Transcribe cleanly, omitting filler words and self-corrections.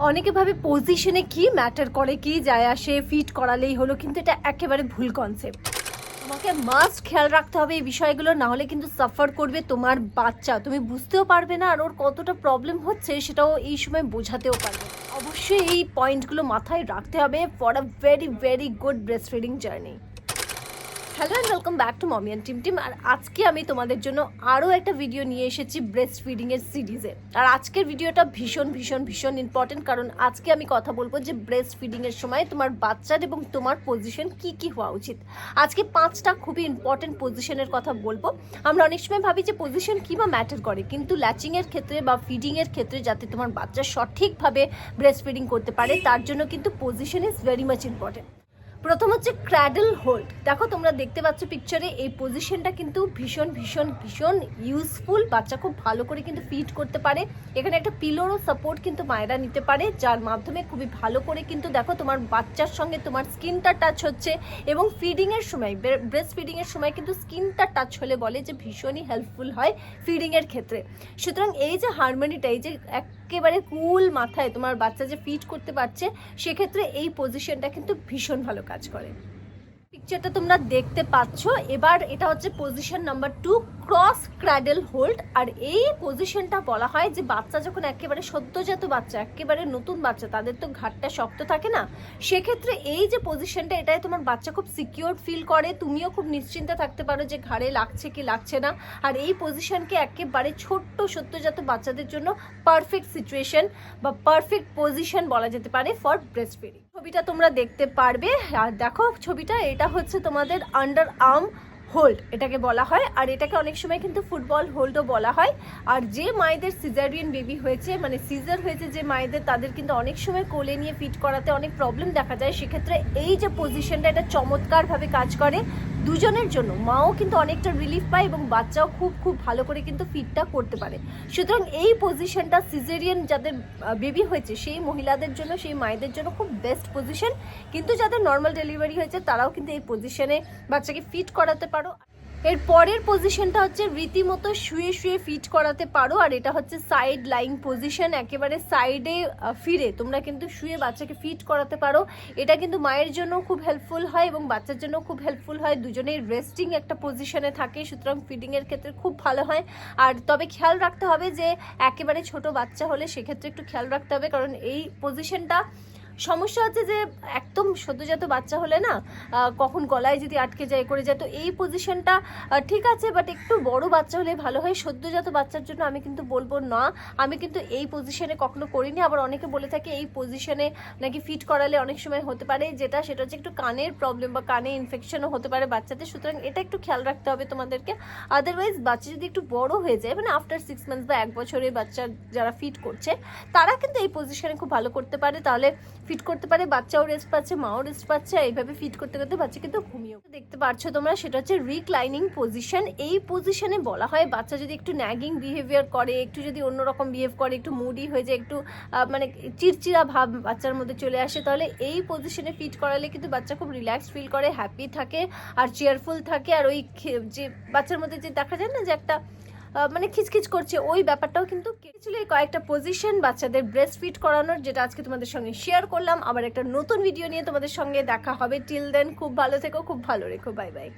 অনেকে ভাবে পজিশনে কি ম্যাটার করে, কি যায় আসে, ফিট করালেই হলো, কিন্তু এটা একেবারে ভুল কনসেপ্ট। তোমাকে মাস্ট খেয়াল রাখতে হবে এই বিষয়গুলো, না হলে কিন্তু সাফার করবে তোমার বাচ্চা, তুমি বুঝতেও পারবে না, আর ওর কতটা প্রবলেম হচ্ছে সেটাও এই সময় বোঝাতেও পারবে। অবশ্যই এই পয়েন্টগুলো মাথায় রাখতে হবে for a very very good breastfeeding journey. Hello and welcome back to mommy and team. আর আজকে আমি তোমাদের জন্য আরও একটা ভিডিও নিয়ে এসেছি ব্রেস্ট ফিডিংয়ের সিরিজে। আর আজকের ভিডিওটা ভীষণ ভীষণ ভীষণ ইম্পর্টেন্ট, কারণ আজকে আমি কথা বলবো যে ব্রেস্ট ফিডিংয়ের সময় তোমার বাচ্চার এবং তোমার পজিশন কি কি হওয়া উচিত। আজকে 5টা খুবই ইম্পর্টেন্ট পজিশনের কথা বলবো। আমরা অনেক সময় ভাবি যে পজিশন কী বা ম্যাটার করে, কিন্তু ল্যাচিংয়ের ক্ষেত্রে বা ফিডিংয়ের ক্ষেত্রে যাতে তোমার বাচ্চা সঠিকভাবে ব্রেস্ট ফিডিং করতে পারে, তার জন্য কিন্তু position is very much important. প্রথম হচ্ছে ক্র্যাডল হোল্ড। দেখো তোমরা দেখতে পাচ্ছ পিকচারে, এই পজিশনটা কিন্তু ভীষণ ভীষণ ভীষণ ইউজফুল। বাচ্চা খুব ভালো করে কিন্তু ফিট করতে পারে। এখানে একটা পিলোরও সাপোর্ট কিন্তু মায়েরা নিতে পারে, যার মাধ্যমে খুবই ভালো করে কিন্তু দেখো তোমার বাচ্চার সঙ্গে তোমার স্কিনটা টাচ হচ্ছে, এবং ফিডিংয়ের সময়, ব্রেস্ট ফিডিংয়ের সময় কিন্তু স্কিনটা টাচ হলে বলে যে ভীষণই হেল্পফুল হয় ফিডিংয়ের ক্ষেত্রে। সুতরাং এই যে হারমোনিটা, এই যে একেবারে কুল মাথায় তোমার বাচ্চা যে ফিট করতে পারছে, সেক্ষেত্রে এই পজিশনটা কিন্তু ভীষণ ভালো কাজ করে। পিকচারটা তোমরা দেখতে পাচ্ছ। এবার এটা হচ্ছে position number 2, cross cradle hold. আর এই পজিশনটা বলা হয় যে বাচ্চা যখন একেবারে সদ্যজাত বাচ্চা, একেবারে নতুন বাচ্চা, তাদের তো ঘাটটা শক্ত থাকে না, সেক্ষেত্রে এই যে পজিশনটা, এটাই তোমার বাচ্চা খুব সিকিউর ফিল করে, তুমিও খুব নিশ্চিন্তে থাকতে পারো যে ঘাড়ে লাগছে কি লাগছে না। আর এই পজিশনকে একেবারে ছোট্ট সদ্যজাত বাচ্চাদের জন্য পারফেক্ট সিচুয়েশন বা পারফেক্ট পজিশন বলা যেতে পারে ফর ব্রেস্ট ফিডিং। ছবিটা তোমরা দেখতে পারবে। আর দেখো ছবিটা, এটা হচ্ছে তোমাদের আন্ডার আর্ম হোল্ড এটাকে বলা হয়, আর এটাকে অনেক সময় কিন্তু ফুটবল হোল্ডও বলা হয়। আর যে মায়েদের সিজারিয়ান বেবি হয়েছে, মানে সিজার হয়েছে যে মায়েদের, তাদের কিন্তু অনেক সময় কোলে নিয়ে ফিট করাতে অনেক প্রবলেম দেখা যায়। সেক্ষেত্রে এই যে পজিশনটা, এটা চমৎকারভাবে কাজ করে দুজনের জন্য। মাও কিন্তু অনেকটা রিলিফ পায় এবং বাচ্চাও খুব খুব ভালো করে কিন্তু ফিটটা করতে পারে। সুতরাং এই পজিশনটা সিজারিয়ান যাদের বেবি হয়েছে সেই মহিলাদের জন্য, সেই মায়েদের জন্য খুব বেস্ট পজিশন। কিন্তু যাদের নর্মাল ডেলিভারি হয়েছে তারাও কিন্তু এই পজিশনে বাচ্চাকে ফিট করাতে পারো। এর পরের পজিশনটা হচ্ছে রীতিমতো শুয়ে শুয়ে ফিট করাতে পারো, আর এটা হচ্ছে সাইড লাইং পজিশন। একেবারে সাইডে ফিরে তোমরা কিন্তু শুয়ে বাচ্চাকে ফিট করাতে পারো। এটা কিন্তু মায়ের জন্য খুব হেল্পফুল হয় এবং বাচ্চার জন্য খুব হেল্পফুল হয়, দুজনেই রেস্টিং একটা পজিশনে থাকে, সুতরাং ফিডিংয়ের ক্ষেত্রে খুব ভালো হয়। আর তবে খেয়াল রাখতে হবে যে একেবারে ছোট বাচ্চা হলে সেক্ষেত্রে একটু খেয়াল রাখতে হবে, কারণ এই পজিশনটা সমস্যা হচ্ছে যে একদম সদ্যজাত বাচ্চা হলে না, কখন গলায় যদি আটকে যায়, করে যায়, তো এই পজিশনটা ঠিক আছে, বাট একটু বড় বাচ্চা হলে ভালো হয়। সদ্যজাত বাচ্চার জন্য আমি কিন্তু বলবো না, আমি কিন্তু এই পজিশনে কখনো করিনি। আবার অনেকে বলে থাকে এই পজিশনে নাকি ফিট করালে অনেক সময় হতে পারে সেটা হচ্ছে একটু কানের প্রবলেম বা কানে ইনফেকশনও হতে পারে বাচ্চাদের। সুতরাং এটা একটু খেয়াল রাখতে হবে তোমাদেরকে। আদারওয়াইজ বাচ্চা যদি একটু বড় হয়ে যায়, মানে আফটার 6 মান্থস বা 1 বছরের বাচ্চা যারা ফিট করছে, তারা কিন্তু এই পজিশনে খুব ভালো করতে পারে, তাহলে ফিট করতে পারে, বাচ্চাও রেস্ট পাচ্ছে, মাও রেস্ট পাচ্ছে। এইভাবে ফিট করতে করতে বাচ্চা কিন্তু ঘুমিয়েও দেখতে পাচ্ছ তোমরা, সেটা হচ্ছে রিক্লাইনিং পজিশন। এই পজিশনে বলা হয় বাচ্চা যদি একটু ন্যাগিং বিহেভিয়ার করে, একটু যদি অন্যরকম বিহেভ করে, একটু মুডি হয়ে যায়, একটু মানে চিড়চিড়া ভাব বাচ্চার মধ্যে চলে আসে, তাহলে এই পজিশনে ফিট করালে কিন্তু বাচ্চা খুব রিল্যাক্স ফিল করে, হ্যাপি থাকে আর চেয়ারফুল থাকে। আর ওই যে বাচ্চার মধ্যে যে দেখা যায় না যে একটা মানে খিচখিচ করছে, ওই ব্যাপারটাও কিন্তু ছিল। কয়েকটা পজিশন বাচ্চাদের ব্রেস্ট ফিট করানোর, যেটা আজকে তোমাদের সঙ্গে শেয়ার করলাম। আবার একটা নতুন ভিডিও নিয়ে তোমাদের সঙ্গে দেখা হবে। টিল দেন খুব ভালো থেকো, খুব ভালো রেখো, বাই বাই।